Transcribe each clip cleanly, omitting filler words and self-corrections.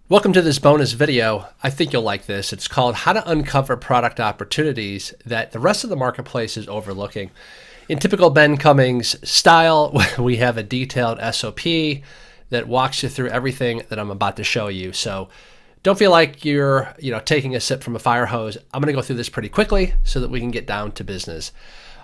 Welcome to this bonus video. I think you'll like this. It's called How to Uncover Product Opportunities That the Rest of the Marketplace is Overlooking. In typical Ben Cummings style, we have a detailed SOP that walks you through everything that I'm about to show you. So don't feel like you're taking a sip from a fire hose. I'm going to go through this pretty quickly so that we can get down to business.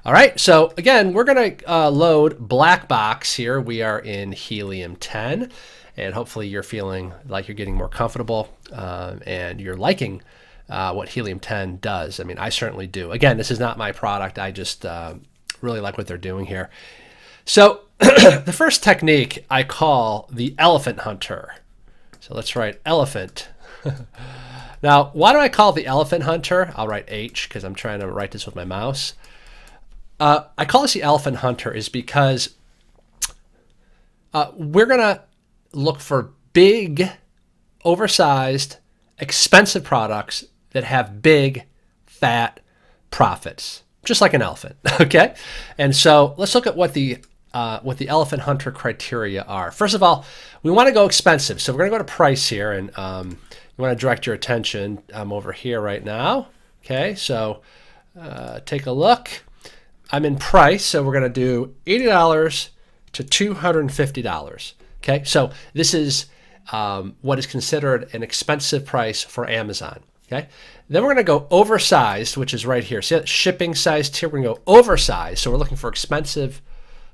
All right, so again, we're going to load black box here. We are in helium 10. And hopefully you're feeling like you're getting more comfortable and you're liking what helium 10 does. I mean, I certainly do. Again, this is not my product. I just really like what they're doing here. So the first technique I call the elephant hunter. So let's write elephant. Now, why do I call it the elephant hunter? I'll write H because I'm trying to write this with my mouse. I call this the elephant hunter is because we're going to look for big, oversized, expensive products that have big, fat profits, just like an elephant. Okay, and so let's look at what the elephant hunter criteria are. First of all, we want to go expensive, so we're going to go to price here, and you want to direct your attention. I'm over here right now. Okay, so take a look. I'm in price, so we're going to do $80 to $250. Okay, so this is what is considered an expensive price for Amazon. Okay, then we're going to go oversized, which is right here. See that shipping size tier? We're going to go oversized. So we're looking for expensive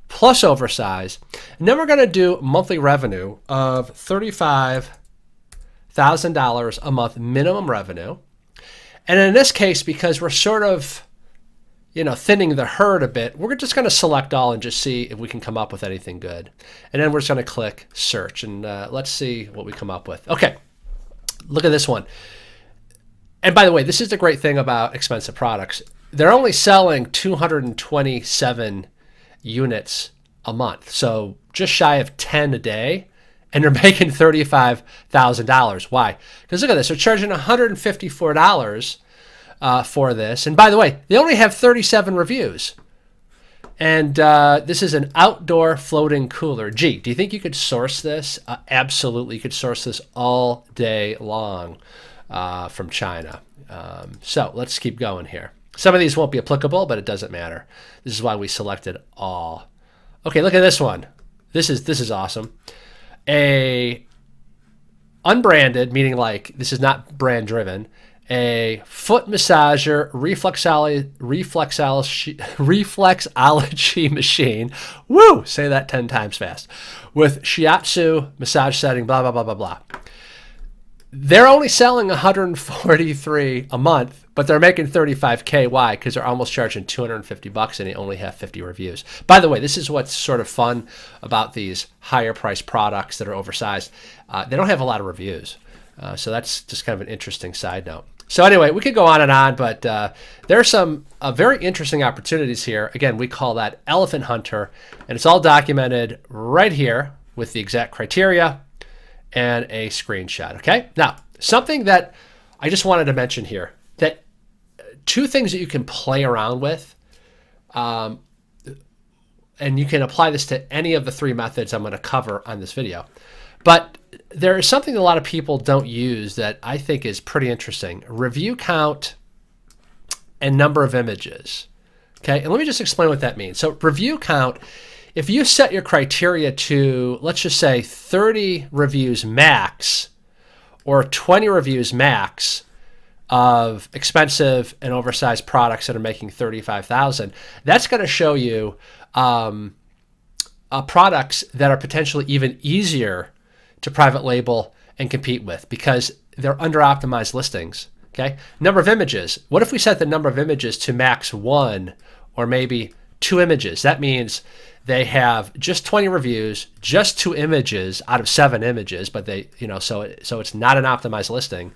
plus oversized. And then we're going to do monthly revenue of $35,000 a month minimum revenue. And in this case, because we're sort of thinning the herd a bit, we're just going to select all and just see if we can come up with anything good. And then we're just going to click search and let's see what we come up with. Okay, look at this one. And by the way, this is the great thing about expensive products. They're only selling 227 units a month. So just shy of 10 a day. And they're making $35,000. Why? Because look at this. They're charging $154 for this. And by the way, they only have 37 reviews. And this is an outdoor floating cooler. Gee, do you think you could source this? Absolutely, you could source this all day long from China. So let's keep going here. Some of these won't be applicable, but it doesn't matter. This is why we selected all. Okay, look at this one. This is awesome. A unbranded, meaning like this is not brand driven, a foot massager reflexology machine. Woo! Say that 10 times fast. With shiatsu massage setting, blah, blah, blah, blah, blah. They're only selling 143 a month, but they're making 35K. Why? Because they're almost charging $250 and they only have 50 reviews. By the way, this is what's sort of fun about these higher priced products that are oversized. They don't have a lot of reviews. So that's just kind of an interesting side note. So anyway, we could go on, but there are some very interesting opportunities here. Again, we call that elephant hunter, and it's all documented right here with the exact criteria and a screenshot. Okay, now something that I just wanted to mention here, that two things that you can play around with, and you can apply this to any of the three methods I'm going to cover on this video. But there is something that a lot of people don't use that I think is pretty interesting. Review count and number of images. Okay, and let me just explain what that means. So review count, if you set your criteria to, let's just say 30 reviews max or 20 reviews max of expensive and oversized products that are making $35,000, that's going to show you products that are potentially even easier to private label and compete with because they're under optimized listings. Okay, number of images. What if we set the number of images to max 1 or maybe 2 images? That means they have just 20 reviews, just 2 images out of 7 images, but they, so it's not an optimized listing,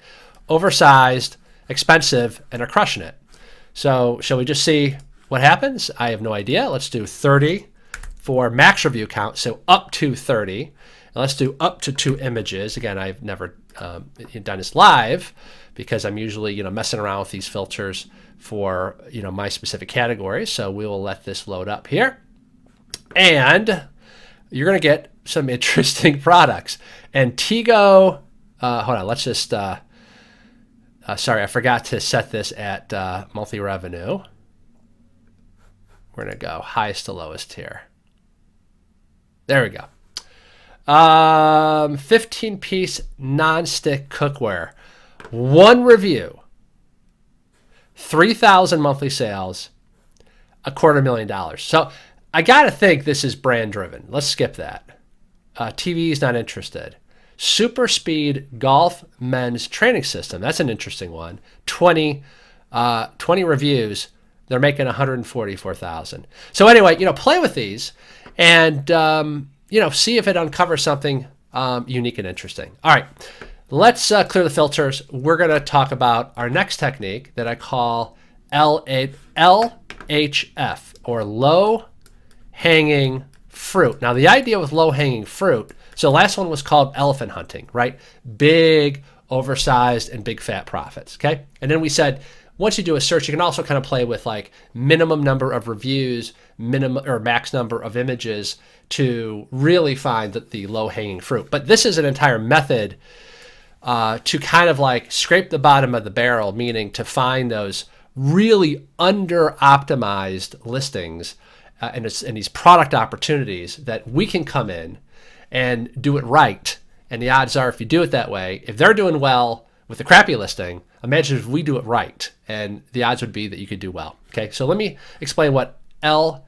oversized, expensive, and are crushing it. So shall we just see what happens? I have no idea. Let's do 30 for max review count, so up to 30. And let's do up to 2 images. Again, I've never done this live because I'm usually messing around with these filters for my specific categories. So we will let this load up here, and you're going to get some interesting products. Antigo hold on, let's just, sorry, I forgot to set this at monthly revenue. We're going to go highest to lowest here. There we go. 15-piece non-stick cookware. One review. 3,000 monthly sales. $250,000. So I got to think this is brand driven. Let's skip that. TV is not interested. Super speed golf men's training system. That's an interesting one. 20 reviews. They're making 144,000. So anyway, play with these and, see if it uncovers something unique and interesting. All right, let's clear the filters. We're going to talk about our next technique that I call LHF, or low hanging fruit. Now, the idea with low hanging fruit, so the last one was called elephant hunting, right? Big, oversized, and big fat profits, okay? And then we said, once you do a search, you can also kind of play with like minimum number of reviews, minimum or max number of images to really find the low-hanging fruit. But this is an entire method to kind of like scrape the bottom of the barrel, meaning to find those really under-optimized listings and these product opportunities that we can come in and do it right. And the odds are, if you do it that way, if they're doing well with a crappy listing, imagine if we do it right, and the odds would be that you could do well. Okay, so let me explain what LHF,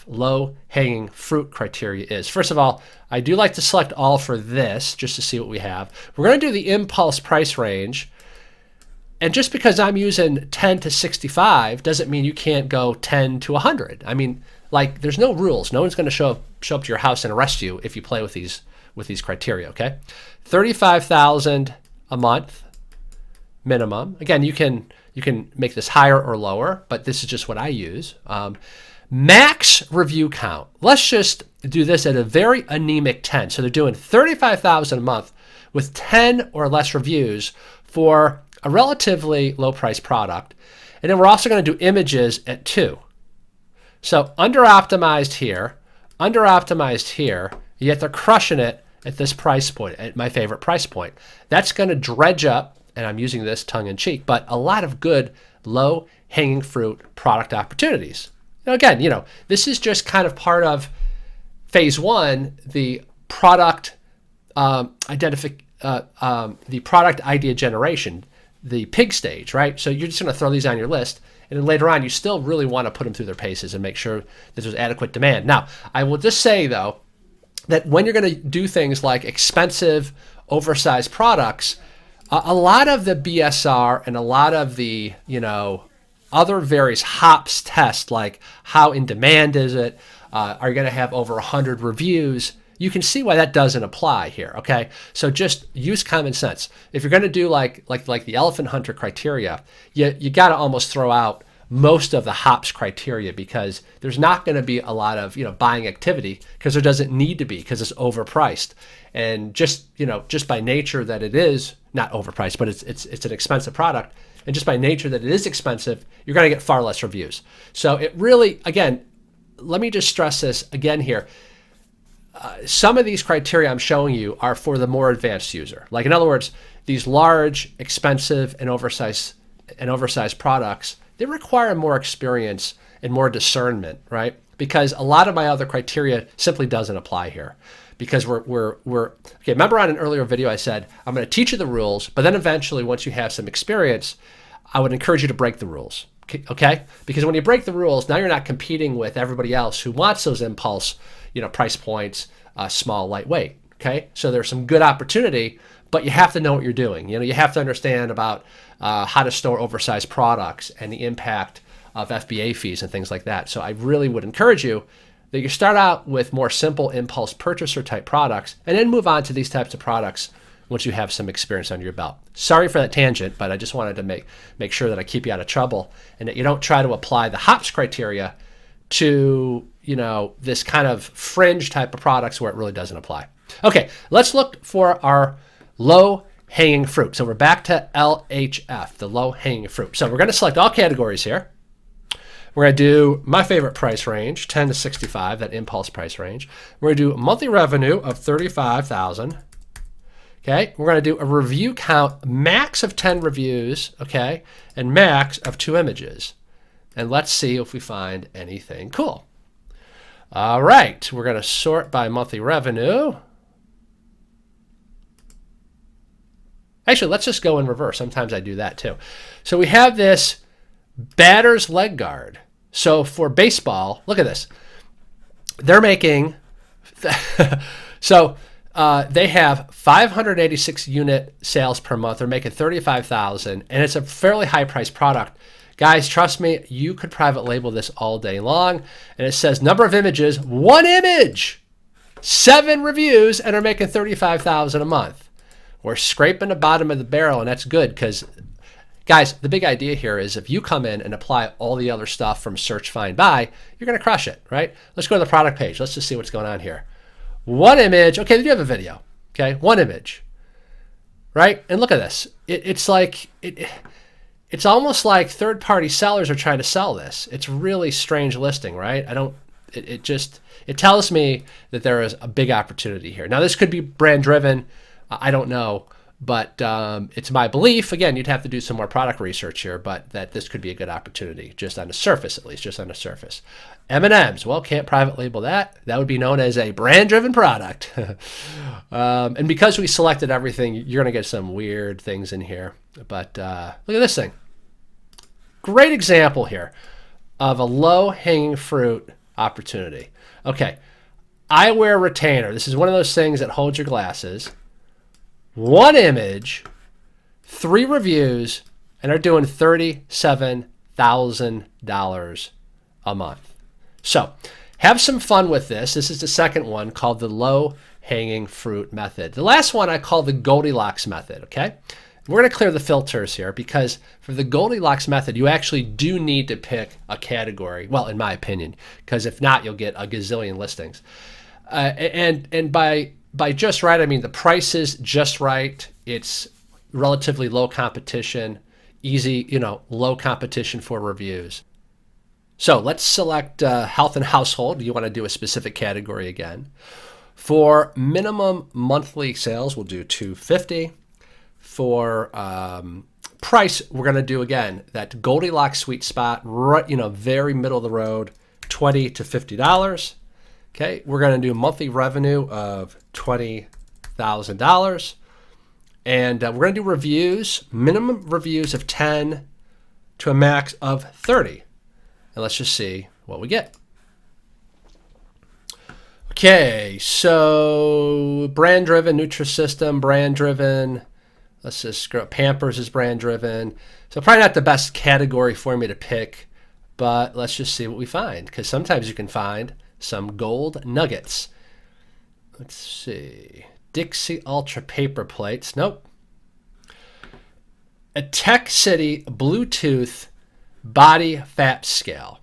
low hanging fruit criteria, is. First of all, I do like to select all for this just to see what we have. We're going to do the impulse price range, and just because I'm using 10 to 65 doesn't mean you can't go 10 to 100. I mean, like, there's no rules. No one's going to show up to your house and arrest you if you play with these criteria. Okay, 35,000 a month minimum. Again, you can make this higher or lower, but this is just what I use. Max review count. Let's just do this at a very anemic 10. So they're doing 35,000 a month with 10 or less reviews for a relatively low price product. And then we're also going to do images at 2. So under-optimized here, yet they're crushing it at this price point, at my favorite price point. That's going to dredge up, and I'm using this tongue-in-cheek, but a lot of good low-hanging fruit product opportunities. Now again, this is just kind of part of phase one, the product the product idea generation, the pig stage, right? So you're just going to throw these on your list, and then later on, you still really want to put them through their paces and make sure that there's adequate demand. Now, I will just say, though, that when you're going to do things like expensive, oversized products, a lot of the BSR and a lot of the, other various hops tests, like how in demand is it, are you going to have over 100 reviews? You can see why that doesn't apply here, okay? So just use common sense. If you're going to do like the elephant hunter criteria, you got to almost throw out most of the hops criteria, because there's not going to be a lot of buying activity, because there doesn't need to be, because it's overpriced. And just by nature that it is not overpriced, but it's an expensive product, and just by nature that it is expensive, you're going to get far less reviews. So it really, again, let me just stress this again here. Some of these criteria I'm showing you are for the more advanced user. Like, in other words, these large, expensive, and oversized products, they require more experience and more discernment, right? Because a lot of my other criteria simply doesn't apply here. Because we're okay. Remember on an earlier video I said I'm going to teach you the rules, but then eventually, once you have some experience, I would encourage you to break the rules. Okay? Because when you break the rules, now you're not competing with everybody else who wants those impulse, price points, small, lightweight. Okay? So there's some good opportunity, but you have to know what you're doing. You have to understand about how to store oversized products and the impact of FBA fees and things like that. So I really would encourage you that you start out with more simple impulse purchaser type products, and then move on to these types of products once you have some experience under your belt. Sorry for that tangent, but I just wanted to make sure that I keep you out of trouble, and that you don't try to apply the hops criteria to this kind of fringe type of products where it really doesn't apply. Okay, let's look for our low hanging fruit. So we're back to LHF, the low hanging fruit. So we're going to select all categories here. We're going to do my favorite price range, 10 to 65, that impulse price range. We're going to do a monthly revenue of 35,000. Okay, we're going to do a review count, max of 10 reviews, okay, and max of 2 images. And let's see if we find anything cool. All right, we're going to sort by monthly revenue. Actually, let's just go in reverse. Sometimes I do that too. So we have this batter's leg guard. So for baseball, look at this. They're making, they have 586 unit sales per month. They're making 35,000, and it's a fairly high price product. Guys, trust me, you could private label this all day long. And it says number of images, 1 image, 7 reviews, and are making 35,000 a month. We're scraping the bottom of the barrel, and that's good because, guys, the big idea here is if you come in and apply all the other stuff from search, find, buy, you're going to crush it, right? Let's go to the product page. Let's just see what's going on here. 1 image. Okay, you have a video. Okay, 1 image, right? And look at this. It's like it's almost like third-party sellers are trying to sell this. It's really strange listing, right? It tells me that there is a big opportunity here. Now, this could be brand driven. I don't know, but it's my belief. Again, you'd have to do some more product research here, but that this could be a good opportunity, just on the surface, at least, just on the surface. M&M's, well, can't private label that. That would be known as a brand-driven product. And because we selected everything, you're going to get some weird things in here. But look at this thing. Great example here of a low-hanging fruit opportunity. Okay, eyewear retainer. This is one of those things that holds your glasses. 1 image, 3 reviews, and are doing $37,000 a month. So have some fun with this. This is the second one called the low-hanging fruit method. The last one I call the Goldilocks method, okay? We're going to clear the filters here because for the Goldilocks method, you actually do need to pick a category. Well, in my opinion, because if not, you'll get a gazillion listings. And by just right, I mean the price is just right. It's relatively low competition, easy, low competition for reviews. So let's select health and household. You want to do a specific category again. For minimum monthly sales, we'll do $250. For price, we're going to do, again, that Goldilocks sweet spot, right, very middle of the road, $20 to $50. Okay, we're going to do monthly revenue of $20,000. And we're going to do reviews, minimum reviews of 10 to a max of 30. And let's just see what we get. Okay, so brand-driven, Nutrisystem, brand-driven. Let's just scroll. Pampers is brand-driven. So probably not the best category for me to pick, but let's just see what we find, because sometimes you can find some gold nuggets. Let's see. Dixie Ultra paper plates. Nope. A Tech City Bluetooth body fat scale.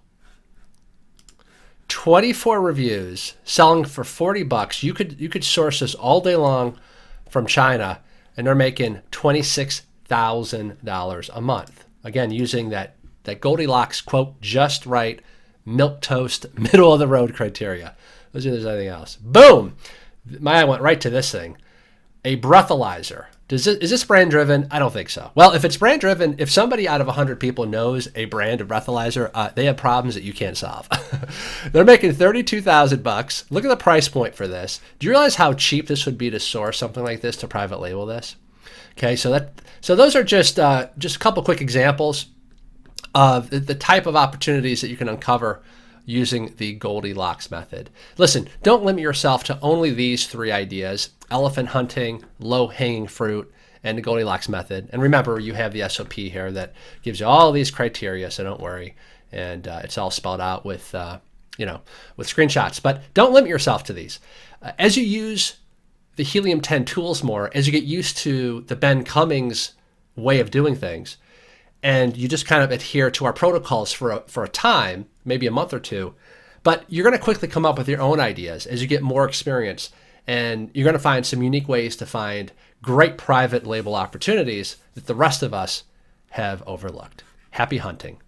24 reviews, selling for $40. You could source this all day long from China, and they're making $26,000 a month. Again, using that Goldilocks quote, just right, milquetoast, middle of the road criteria. Let's see if there's anything else. Boom! My eye went right to this thing. A breathalyzer. Is this brand driven? I don't think so. Well, if it's brand driven, if somebody out of 100 people knows a brand of breathalyzer, they have problems that you can't solve. They're making $32,000. Look at the price point for this. Do you realize how cheap this would be to source something like this, to private label this? Okay, so those are just a couple quick examples of the type of opportunities that you can uncover using the Goldilocks method. Listen, don't limit yourself to only these 3 ideas: elephant hunting, low-hanging fruit, and the Goldilocks method. And remember, you have the SOP here that gives you all these criteria, so don't worry. And it's all spelled out with screenshots. But don't limit yourself to these. As you use the Helium-10 tools more, as you get used to the Ben Cummings way of doing things, and you just kind of adhere to our protocols for a time, maybe a month or 2, but you're going to quickly come up with your own ideas as you get more experience, and you're going to find some unique ways to find great private label opportunities that the rest of us have overlooked. Happy hunting.